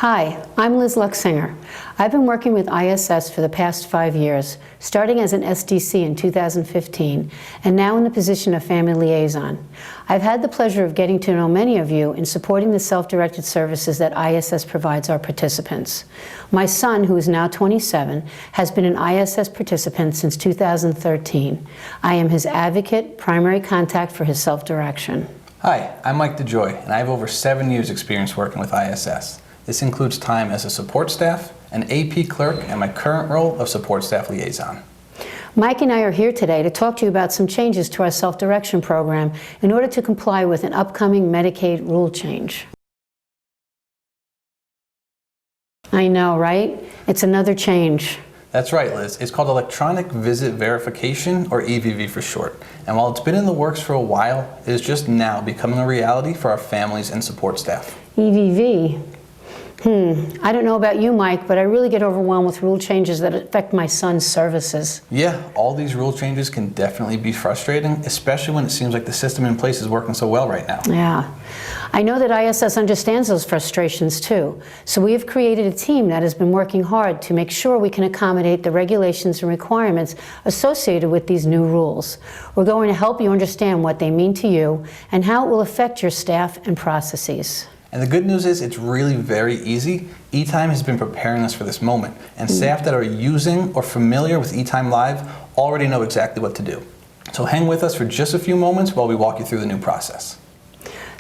Hi, I'm Liz Luxinger. I've been working with ISS for the past 5 years, starting as an SDC in 2015, and now in the position of family liaison. I've had the pleasure of getting to know many of you in supporting the self-directed services that ISS provides our participants. My son, who is now 27, has been an ISS participant since 2013. I am his advocate, primary contact for his self-direction. Hi, I'm Mike DeJoy, and I have over 7 years experience working with ISS. This includes time as a support staff, an AP clerk, and my current role of support staff liaison. Mike and I are here today to talk to you about some changes to our self-direction program in order to comply with an upcoming Medicaid rule change. I know, right? It's another change. That's right, Liz. It's called Electronic Visit Verification, or EVV for short. And while it's been in the works for a while, it is just now becoming a reality for our families and support staff. EVV? I don't know about you, Mike, but I really get overwhelmed with rule changes that affect my son's services. Yeah, all these rule changes can definitely be frustrating, especially when it seems like the system in place is working so well right now. Yeah. I know that ISS understands those frustrations too, so we have created a team that has been working hard to make sure we can accommodate the regulations and requirements associated with these new rules. We're going to help you understand what they mean to you and how it will affect your staff and processes. And the good news is it's really very easy. eTime has been preparing us for this moment, and staff that are using or familiar with eTime Live already know exactly what to do. So hang with us for just a few moments while we walk you through the new process.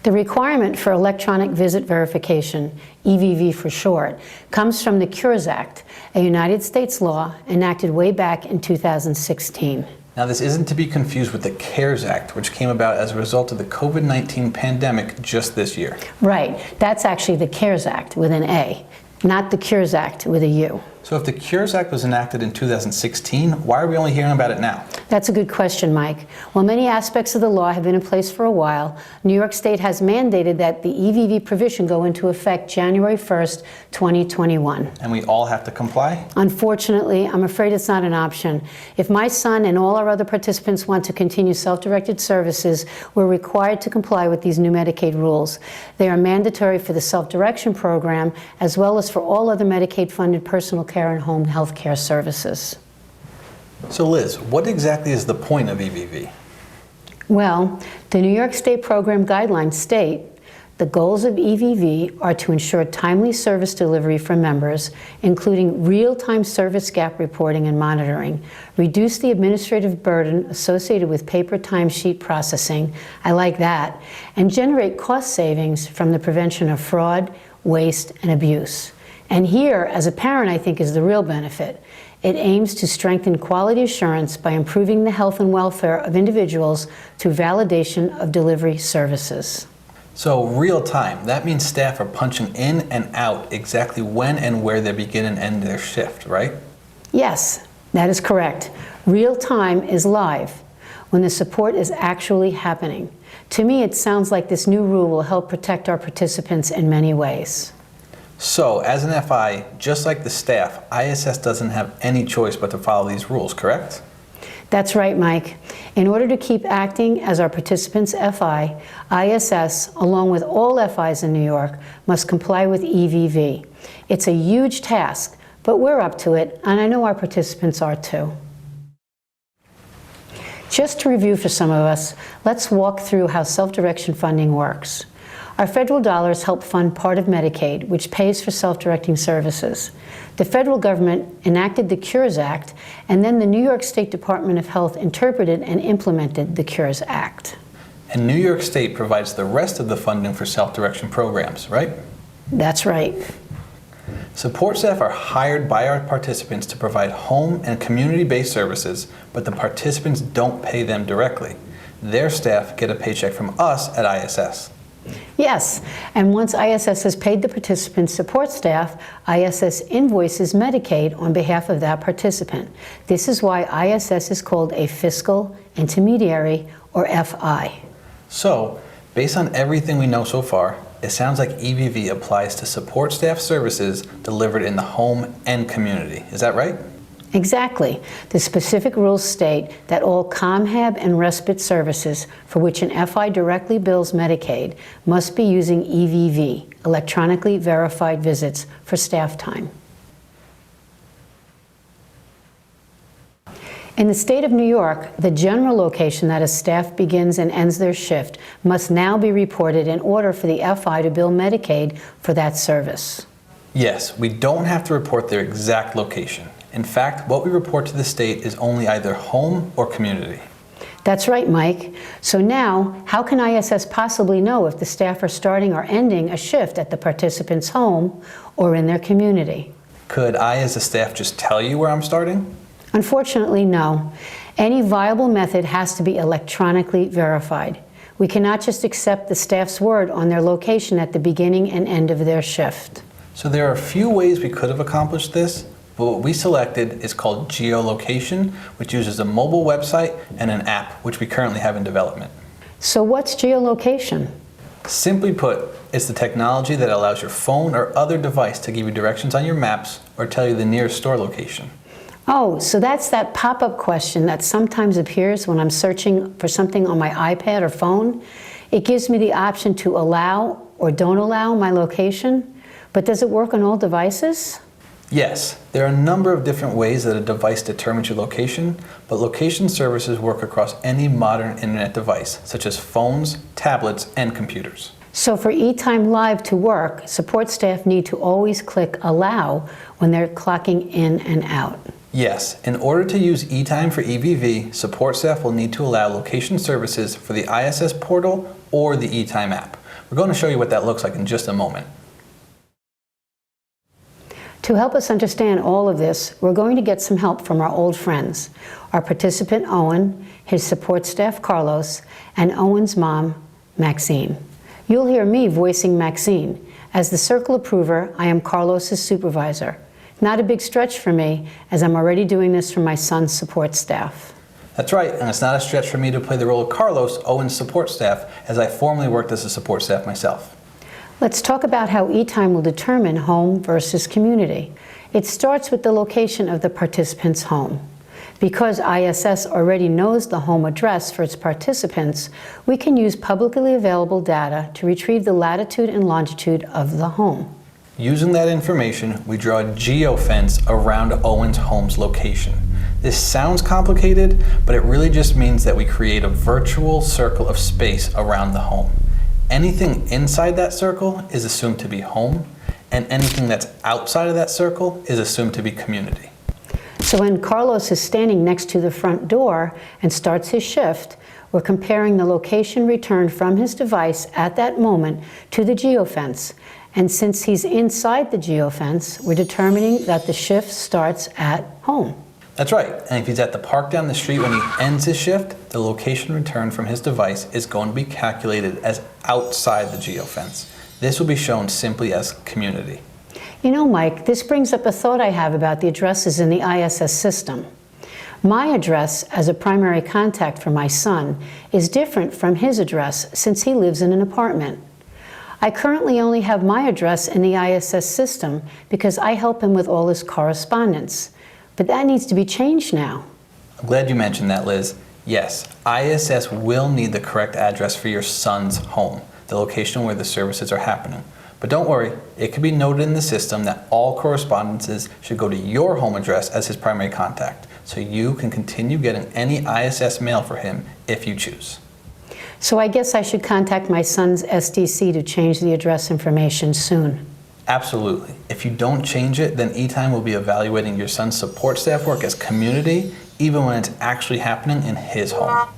The requirement for electronic visit verification, EVV for short, comes from the Cures Act, a United States law enacted way back in 2016. Now, this isn't to be confused with the CARES Act, which came about as a result of the COVID-19 pandemic just this year. Right. That's actually the CARES Act with an A, not the Cures Act with a U. So if the CARES Act was enacted in 2016, why are we only hearing about it now? That's a good question, Mike. While many aspects of the law have been in place for a while, New York State has mandated that the EVV provision go into effect January 1st, 2021. And we all have to comply? Unfortunately, I'm afraid it's not an option. If my son and all our other participants want to continue self-directed services, we're required to comply with these new Medicaid rules. They are mandatory for the self-direction program, as well as for all other Medicaid-funded personal care and home health care services. So Liz, what exactly is the point of EVV? Well, the New York State program guidelines state the goals of EVV are to ensure timely service delivery for members, including real-time service gap reporting and monitoring, reduce the administrative burden associated with paper timesheet processing, I like that, and generate cost savings from the prevention of fraud, waste, and abuse. And here, as a parent, I think is the real benefit. It aims to strengthen quality assurance by improving the health and welfare of individuals through validation of delivery services. So real time, that means staff are punching in and out exactly when and where they begin and end their shift, right? Yes, that is correct. Real time is live, when the support is actually happening. To me, it sounds like this new rule will help protect our participants in many ways. So, as an FI, just like the staff, ISS doesn't have any choice but to follow these rules, correct? That's right, Mike. In order to keep acting as our participants' FI, ISS, along with all FIs in New York, must comply with EVV. It's a huge task, but we're up to it, and I know our participants are too. Just to review for some of us, let's walk through how self-direction funding works. Our federal dollars help fund part of Medicaid, which pays for self-directing services. The federal government enacted the Cures Act, and then the New York State Department of Health interpreted and implemented the Cures Act. And New York State provides the rest of the funding for self-direction programs, right? That's right. Support staff are hired by our participants to provide home and community-based services, but the participants don't pay them directly. Their staff get a paycheck from us at ISS. Yes, and once ISS has paid the participant's support staff, ISS invoices Medicaid on behalf of that participant. This is why ISS is called a fiscal intermediary, or FI. So, based on everything we know so far, it sounds like EVV applies to support staff services delivered in the home and community. Is that right? Exactly. The specific rules state that all ComHab and respite services for which an FI directly bills Medicaid must be using EVV, electronically verified visits, for staff time. In the state of New York, the general location that a staff begins and ends their shift must now be reported in order for the FI to bill Medicaid for that service. Yes, we don't have to report their exact location. In fact, what we report to the state is only either home or community. That's right, Mike. So now, how can ISS possibly know if the staff are starting or ending a shift at the participant's home or in their community? Could I, as a staff, just tell you where I'm starting? Unfortunately, no. Any viable method has to be electronically verified. We cannot just accept the staff's word on their location at the beginning and end of their shift. So there are a few ways we could have accomplished this, but what we selected is called geolocation, which uses a mobile website and an app, which we currently have in development. So what's geolocation? Simply put, it's the technology that allows your phone or other device to give you directions on your maps or tell you the nearest store location. Oh, so that's that pop-up question that sometimes appears when I'm searching for something on my iPad or phone. It gives me the option to allow or don't allow my location, but does it work on all devices? Yes, there are a number of different ways that a device determines your location, but location services work across any modern internet device, such as phones, tablets, and computers. So for eTime Live to work, support staff need to always click Allow when they're clocking in and out. Yes, in order to use eTime for EVV, support staff will need to allow location services for the ISS portal or the eTime app. We're going to show you what that looks like in just a moment. To help us understand all of this, we're going to get some help from our old friends, our participant Owen, his support staff Carlos, and Owen's mom, Maxine. You'll hear me voicing Maxine. As the circle approver, I am Carlos's supervisor. Not a big stretch for me, as I'm already doing this for my son's support staff. That's right, and it's not a stretch for me to play the role of Carlos, Owen's support staff, as I formerly worked as a support staff myself. Let's talk about how eTime will determine home versus community. It starts with the location of the participant's home. Because ISS already knows the home address for its participants, we can use publicly available data to retrieve the latitude and longitude of the home. Using that information, we draw a geofence around Owen's home's location. This sounds complicated, but it really just means that we create a virtual circle of space around the home. Anything inside that circle is assumed to be home, and anything that's outside of that circle is assumed to be community. So when Carlos is standing next to the front door and starts his shift, we're comparing the location returned from his device at that moment to the geofence. And since he's inside the geofence, we're determining that the shift starts at home. That's right, and if he's at the park down the street when he ends his shift, the location returned from his device is going to be calculated as outside the geofence. This will be shown simply as community. You know, Mike, this brings up a thought I have about the addresses in the ISS system. My address as a primary contact for my son is different from his address since he lives in an apartment. I currently only have my address in the ISS system because I help him with all his correspondence. But that needs to be changed now. I'm glad you mentioned that, Liz. Yes, ISS will need the correct address for your son's home, the location where the services are happening. But don't worry, it can be noted in the system that all correspondences should go to your home address as his primary contact, so you can continue getting any ISS mail for him if you choose. So I guess I should contact my son's SDC to change the address information soon. Absolutely. If you don't change it, then eTime will be evaluating your son's support staff work as community, even when it's actually happening in his home.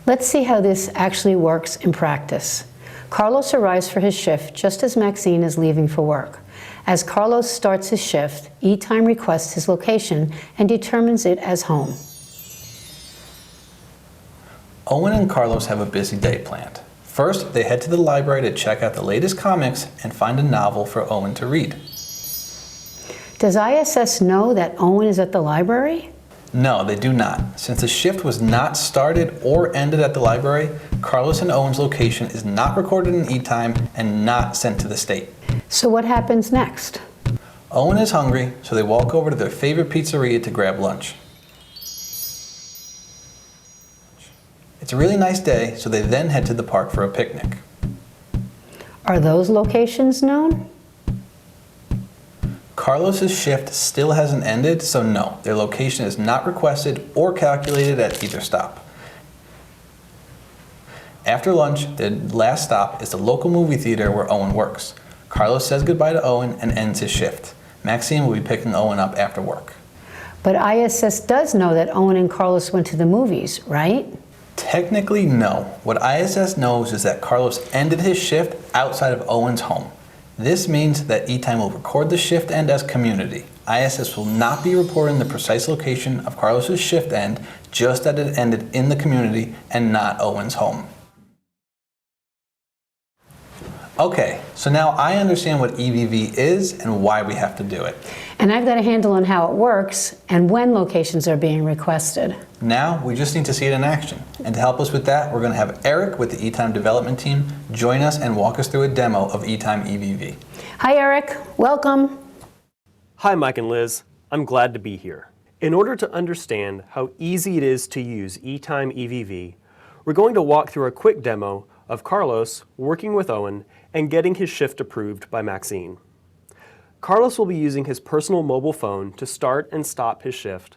Let's see how this actually works in practice. Carlos arrives for his shift just as Maxine is leaving for work. As Carlos starts his shift, eTime requests his location and determines it as home. Owen and Carlos have a busy day planned. First, they head to the library to check out the latest comics and find a novel for Owen to read. Does ISS know that Owen is at the library? No, they do not. Since the shift was not started or ended at the library, Carlos and Owen's location is not recorded in eTime and not sent to the state. So what happens next? Owen is hungry, so they walk over to their favorite pizzeria to grab lunch. It's a really nice day, so they then head to the park for a picnic. Are those locations known? Carlos's shift still hasn't ended, so no, their location is not requested or calculated at either stop. After lunch, the last stop is the local movie theater where Owen works. Carlos says goodbye to Owen and ends his shift. Maxine will be picking Owen up after work. But ISS does know that Owen and Carlos went to the movies, right? Technically, no. What ISS knows is that Carlos ended his shift outside of Owen's home. This means that eTime will record the shift end as community. ISS will not be reporting the precise location of Carlos's shift end, just that it ended in the community and not Owen's home. Okay, so now I understand what EVV is and why we have to do it. And I've got a handle on how it works and when locations are being requested. Now we just need to see it in action. And to help us with that, we're going to have Eric with the eTime development team join us and walk us through a demo of eTime EVV. Hi Eric, welcome. Hi Mike and Liz, I'm glad to be here. In order to understand how easy it is to use eTime EVV, we're going to walk through a quick demo of Carlos working with Owen and getting his shift approved by Maxine. Carlos will be using his personal mobile phone to start and stop his shift,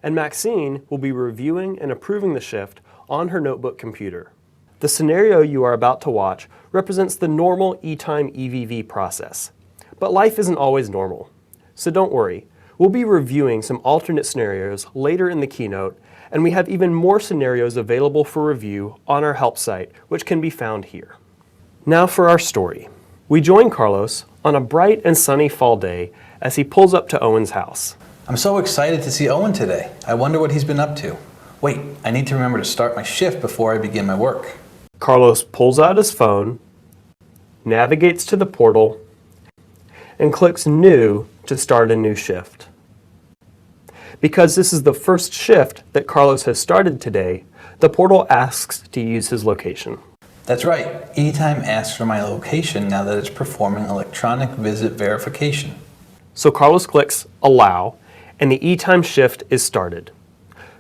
and Maxine will be reviewing and approving the shift on her notebook computer. The scenario you are about to watch represents the normal eTime EVV process, but life isn't always normal. So don't worry, we'll be reviewing some alternate scenarios later in the keynote, and we have even more scenarios available for review on our help site, which can be found here. Now for our story. We join Carlos on a bright and sunny fall day as he pulls up to Owen's house. I'm so excited to see Owen today. I wonder what he's been up to. Wait, I need to remember to start my shift before I begin my work. Carlos pulls out his phone, navigates to the portal, and clicks New to start a new shift. Because this is the first shift that Carlos has started today, the portal asks to use his location. That's right, eTime asks for my location now that it's performing electronic visit verification. So Carlos clicks Allow, and the eTime shift is started.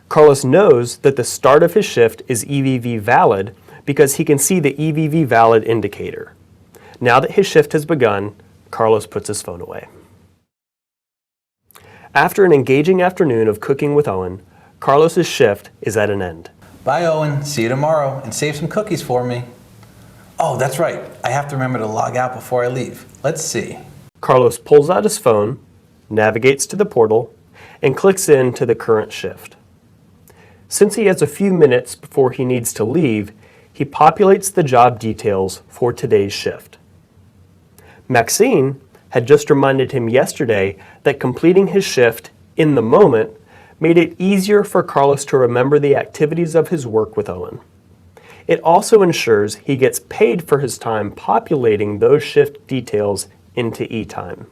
Carlos knows that the start of his shift is EVV valid because he can see the EVV valid indicator. Now that his shift has begun, Carlos puts his phone away. After an engaging afternoon of cooking with Owen, Carlos's shift is at an end. Bye, Owen. See you tomorrow, and save some cookies for me. Oh, that's right. I have to remember to log out before I leave. Let's see. Carlos pulls out his phone, navigates to the portal, and clicks into the current shift. Since he has a few minutes before he needs to leave, he populates the job details for today's shift. Maxine had just reminded him yesterday that completing his shift in the moment made it easier for Carlos to remember the activities of his work with Owen. It also ensures he gets paid for his time populating those shift details into eTime.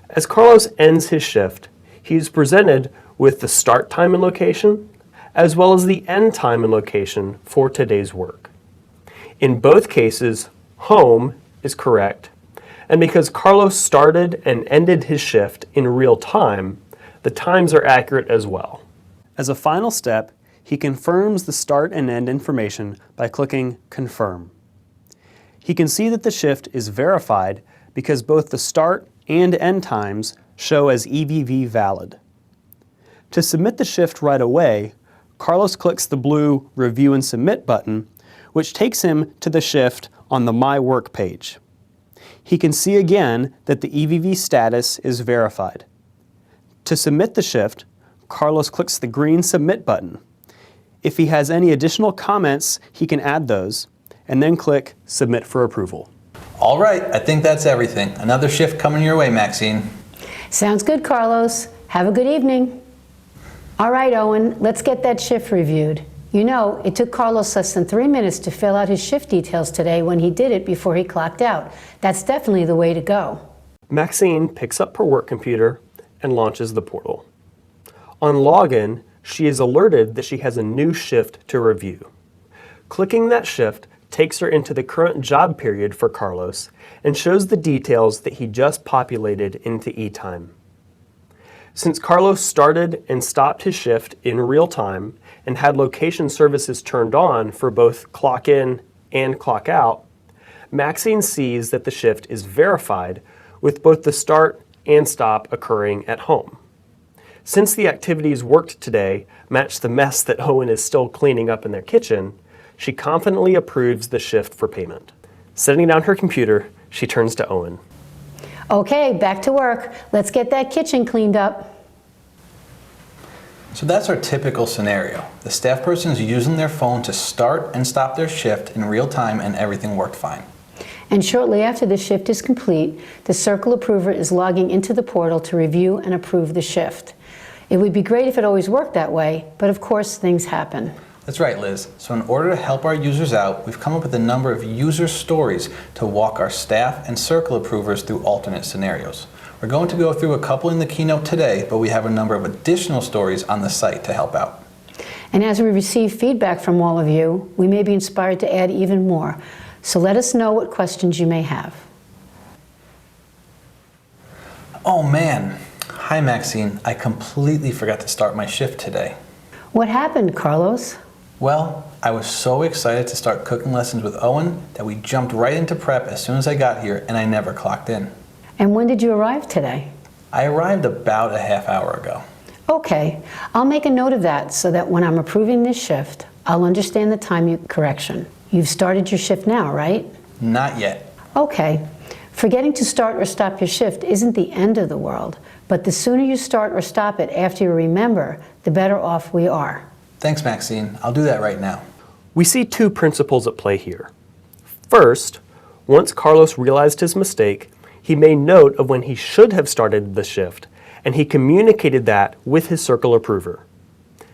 As Carlos ends his shift, he is presented with the start time and location, as well as the end time and location for today's work. In both cases, home is correct, and because Carlos started and ended his shift in real time, the times are accurate as well. As a final step, he confirms the start and end information by clicking Confirm. He can see that the shift is verified because both the start and end times show as EVV valid. To submit the shift right away, Carlos clicks the blue Review and Submit button, which takes him to the shift on the My Work page. He can see again that the EVV status is verified. To submit the shift, Carlos clicks the green Submit button. If he has any additional comments, he can add those, and then click Submit for approval. All right, I think that's everything. Another shift coming your way, Maxine. Sounds good, Carlos. Have a good evening. All right, Owen, let's get that shift reviewed. You know, it took Carlos less than 3 minutes to fill out his shift details today when he did it before he clocked out. That's definitely the way to go. Maxine picks up her work computer and launches the portal. On login, she is alerted that she has a new shift to review. Clicking that shift takes her into the current job period for Carlos and shows the details that he just populated into eTime. Since Carlos started and stopped his shift in real time and had location services turned on for both clock in and clock out, Maxine sees that the shift is verified with both the start and stop occurring at home. Since the activities worked today match the mess that Owen is still cleaning up in their kitchen, she confidently approves the shift for payment. Setting down her computer, she turns to Owen. Okay, back to work. Let's get that kitchen cleaned up. So that's our typical scenario. The staff person is using their phone to start and stop their shift in real time and everything worked fine. And shortly after the shift is complete, the Circle Approver is logging into the portal to review and approve the shift. It would be great if it always worked that way, but of course things happen. That's right, Liz. So in order to help our users out, we've come up with a number of user stories to walk our staff and Circle Approvers through alternate scenarios. We're going to go through a couple in the keynote today, but we have a number of additional stories on the site to help out. And as we receive feedback from all of you, we may be inspired to add even more. So let us know what questions you may have. Oh man. Hi Maxine, I completely forgot to start my shift today. What happened, Carlos? Well, I was so excited to start cooking lessons with Owen that we jumped right into prep as soon as I got here and I never clocked in. And when did you arrive today? I arrived about a half hour ago. Okay, I'll make a note of that so that when I'm approving this shift, I'll understand the time correction. You've started your shift now, right? Not yet. Okay. Forgetting to start or stop your shift isn't the end of the world, but the sooner you start or stop it after you remember, the better off we are. Thanks, Maxine. I'll do that right now. We see two principles at play here. First, once Carlos realized his mistake, he made note of when he should have started the shift, and he communicated that with his Circle Approver.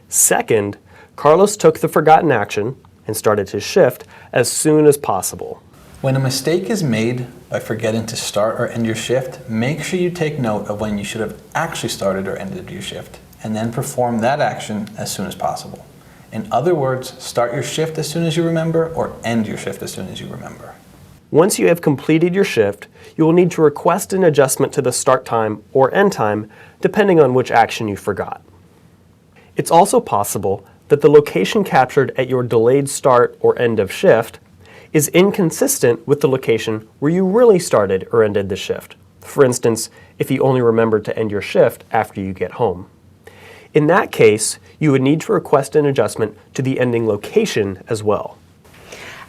Second, Carlos took the forgotten action and started his shift as soon as possible. When a mistake is made by forgetting to start or end your shift, make sure you take note of when you should have actually started or ended your shift, and then perform that action as soon as possible. In other words, start your shift as soon as you remember or end your shift as soon as you remember. Once you have completed your shift, you will need to request an adjustment to the start time or end time, depending on which action you forgot. It's also possible that the location captured at your delayed start or end of shift is inconsistent with the location where you really started or ended the shift. For instance, if you only remembered to end your shift after you get home. In that case, you would need to request an adjustment to the ending location as well.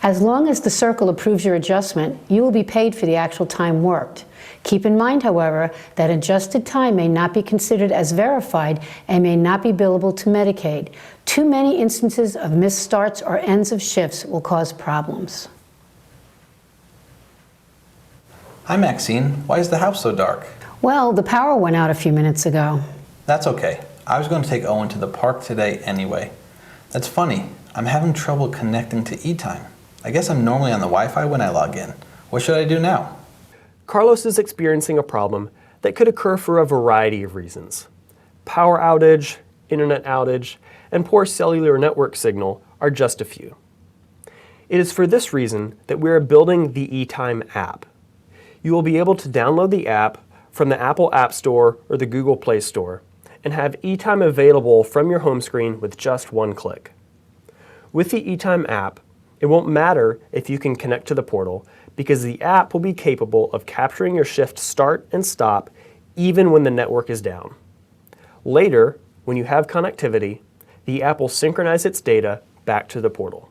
As long as the Circle approves your adjustment, you will be paid for the actual time worked. Keep in mind, however, that adjusted time may not be considered as verified and may not be billable to Medicaid. Too many instances of missed starts or ends of shifts will cause problems. Hi Maxine, why is the house so dark? Well, the power went out a few minutes ago. That's okay. I was going to take Owen to the park today anyway. That's funny. I'm having trouble connecting to eTime. I guess I'm normally on the Wi-Fi when I log in. What should I do now? Carlos is experiencing a problem that could occur for a variety of reasons. Power outage, internet outage, and poor cellular network signal are just a few. It is for this reason that we are building the eTime app. You will be able to download the app from the Apple App Store or the Google Play Store and have eTime available from your home screen with just one click. With the eTime app, it won't matter if you can connect to the portal because the app will be capable of capturing your shift start and stop even when the network is down. Later, when you have connectivity, the app will synchronize its data back to the portal.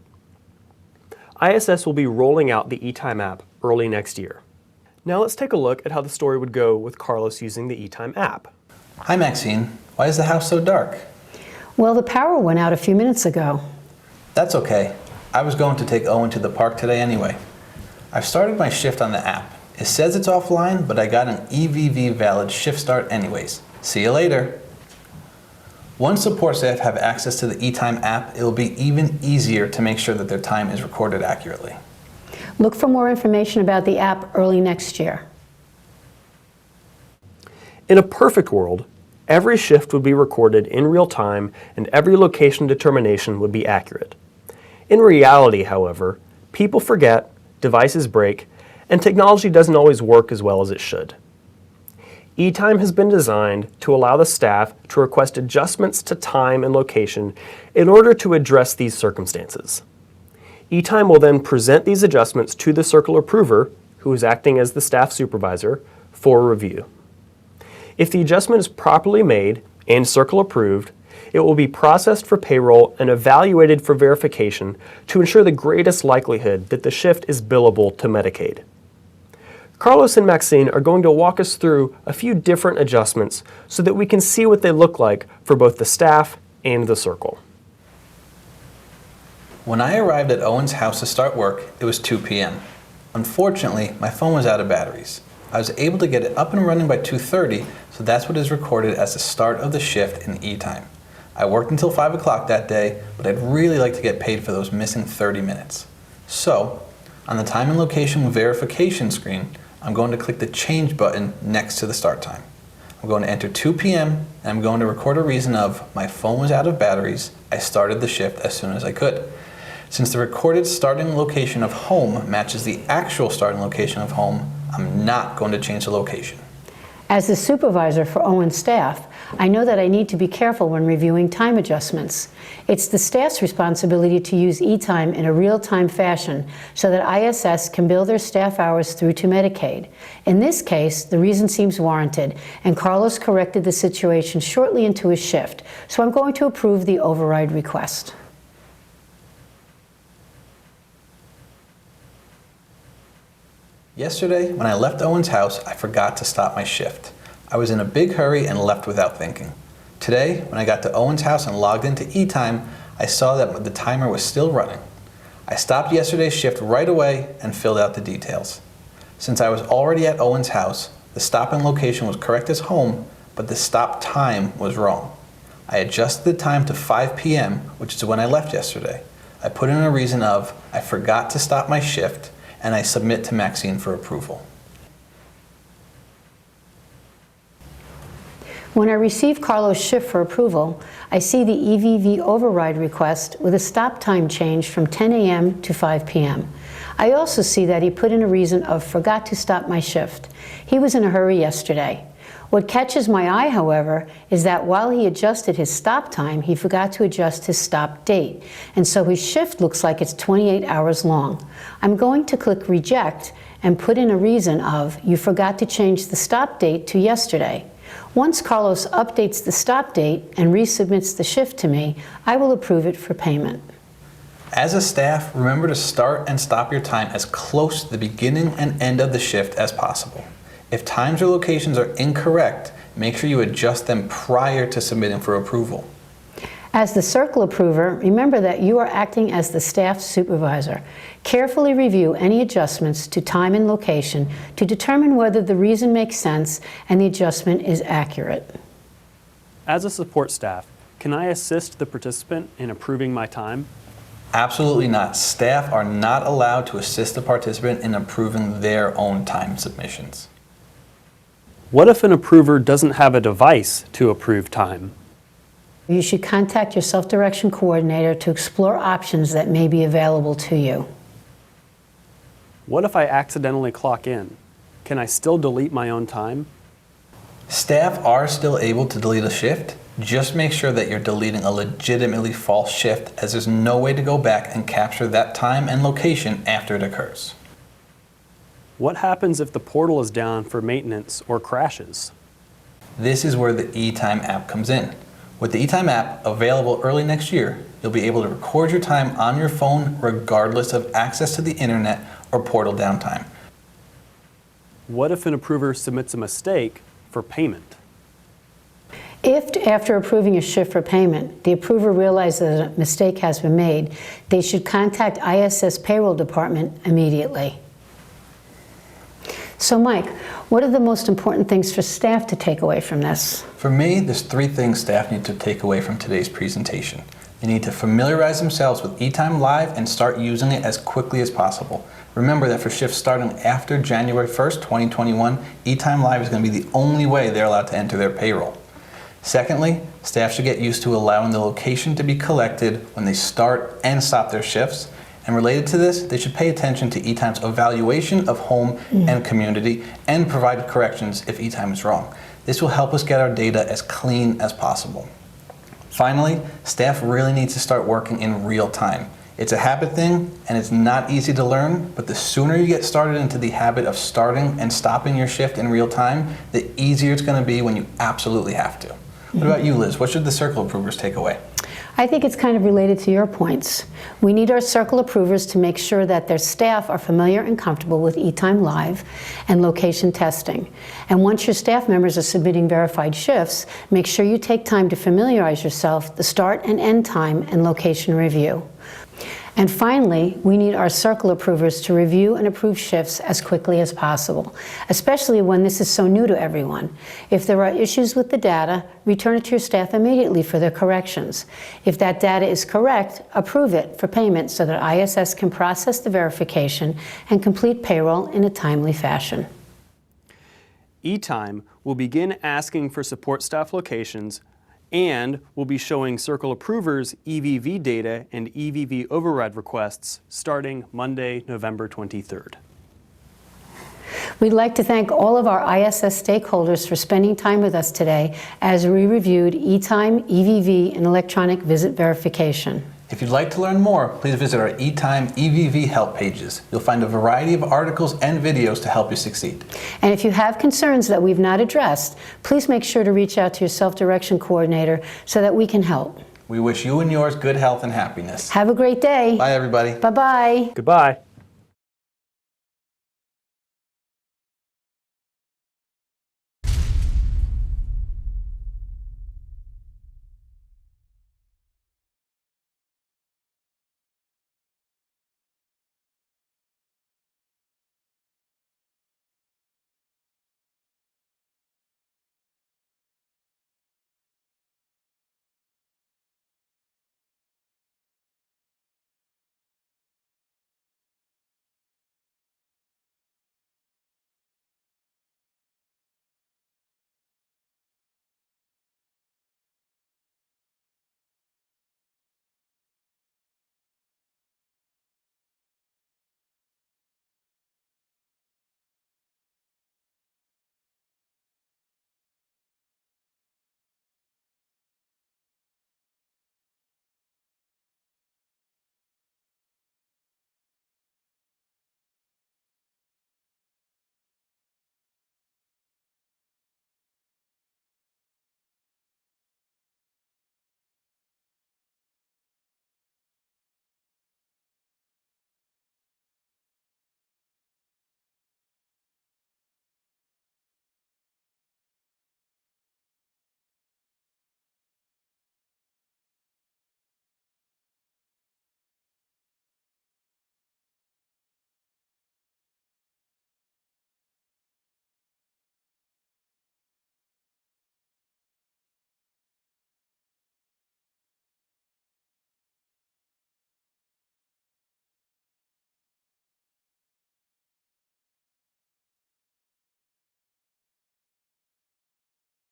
ISS will be rolling out the eTime app early next year. Now let's take a look at how the story would go with Carlos using the eTime app. Hi Maxine, why is the house so dark? Well, the power went out a few minutes ago. That's okay. I was going to take Owen to the park today anyway. I've started my shift on the app. It says it's offline, but I got an EVV valid shift start anyways. See you later. Once support staff have access to the eTime app, it will be even easier to make sure that their time is recorded accurately. Look for more information about the app early next year. In a perfect world, every shift would be recorded in real time and every location determination would be accurate. In reality, however, People forget, devices break, and technology doesn't always work as well as it should. eTime has been designed to allow the staff to request adjustments to time and location in order to address these circumstances. eTime will then present these adjustments to the Circle approver, who is acting as the staff supervisor, for review. If the adjustment is properly made and Circle approved, it will be processed for payroll and evaluated for verification to ensure the greatest likelihood that the shift is billable to Medicaid. Carlos and Maxine are going to walk us through a few different adjustments so that we can see what they look like for both the staff and the Circle. When I arrived at Owen's house to start work, it was 2 p.m. Unfortunately, my phone was out of batteries. I was able to get it up and running by 2:30, so that's what is recorded as the start of the shift in eTime. I worked until 5 o'clock that day, but I'd really like to get paid for those missing 30 minutes. So, on the time and location verification screen, I'm going to click the change button next to the start time. I'm going to enter 2 p.m. and I'm going to record a reason of my phone was out of batteries. I started the shift as soon as I could. Since the recorded starting location of home matches the actual starting location of home, I'm not going to change the location. As the supervisor for Owen's staff, I know that I need to be careful when reviewing time adjustments. It's the staff's responsibility to use eTime in a real-time fashion so that ISS can bill their staff hours through to Medicaid. In this case, the reason seems warranted, and Carlos corrected the situation shortly into his shift, so I'm going to approve the override request. Yesterday, when I left Owen's house, I forgot to stop my shift. I was in a big hurry and left without thinking. Today, when I got to Owen's house and logged into eTime, I saw that the timer was still running. I stopped yesterday's shift right away and filled out the details. Since I was already at Owen's house, the stop and location was correct as home, but the stop time was wrong. I adjusted the time to 5 p.m., which is when I left yesterday. I put in a reason of, I forgot to stop my shift, and I submit to Maxine for approval. When I receive Carlos' shift for approval, I see the EVV override request with a stop time change from 10 a.m. to 5 p.m. I also see that he put in a reason of forgot to stop my shift. He was in a hurry yesterday. What catches my eye, however, is that while he adjusted his stop time, he forgot to adjust his stop date, and so his shift looks like it's 28 hours long. I'm going to click Reject and put in a reason of, you forgot to change the stop date to yesterday. Once Carlos updates the stop date and resubmits the shift to me, I will approve it for payment. As a staff, remember to start and stop your time as close to the beginning and end of the shift as possible. If times or locations are incorrect, make sure you adjust them prior to submitting for approval. As the Circle approver, remember that you are acting as the staff supervisor. Carefully review any adjustments to time and location to determine whether the reason makes sense and the adjustment is accurate. As a support staff, can I assist the participant in approving my time? Absolutely not. Staff are not allowed to assist the participant in approving their own time submissions. What if an approver doesn't have a device to approve time? You should contact your self-direction coordinator to explore options that may be available to you. What if I accidentally clock in? Can I still delete my own time? Staff are still able to delete a shift. Just make sure that you're deleting a legitimately false shift, as there's no way to go back and capture that time and location after it occurs. What happens if the portal is down for maintenance or crashes? This is where the eTime app comes in. With the eTime app available early next year, you'll be able to record your time on your phone regardless of access to the internet or portal downtime. What if an approver submits a mistake for payment? If, after approving a shift for payment, the approver realizes that a mistake has been made, they should contact ISS payroll department immediately. So Mike, what are the most important things for staff to take away from this? For me, there's 3 things staff need to take away from today's presentation. They need to familiarize themselves with eTime Live and start using it as quickly as possible. Remember that for shifts starting after January 1st, 2021, eTime Live is going to be the only way they're allowed to enter their payroll. Secondly, staff should get used to allowing the location to be collected when they start and stop their shifts. And related to this, they should pay attention to eTime's evaluation of home and community and provide corrections if eTime is wrong. This will help us get our data as clean as possible. Finally, staff really needs to start working in real time. It's a habit thing, and it's not easy to learn, but the sooner you get started into the habit of starting and stopping your shift in real time, the easier it's going to be when you absolutely have to. What about you, Liz? What should the circle approvers take away? I think it's kind of related to your points. We need our circle approvers to make sure that their staff are familiar and comfortable with eTime Live and location testing. And once your staff members are submitting verified shifts, make sure you take time to familiarize yourself the start and end time and location review. And finally, we need our circle approvers to review and approve shifts as quickly as possible, especially when this is so new to everyone. If there are issues with the data, return it to your staff immediately for their corrections. If that data is correct, approve it for payment so that ISS can process the verification and complete payroll in a timely fashion. eTime will begin asking for support staff locations and will be showing Circle Approvers EVV data and EVV override requests starting Monday, November 23rd. We'd like to thank all of our ISS stakeholders for spending time with us today as we reviewed eTime, EVV, and electronic visit verification. If you'd like to learn more, please visit our eTime EVV help pages. You'll find a variety of articles and videos to help you succeed. And if you have concerns that we've not addressed, please make sure to reach out to your self-direction coordinator so that we can help. We wish you and yours good health and happiness. Have a great day. Bye, everybody. Bye-bye. Goodbye.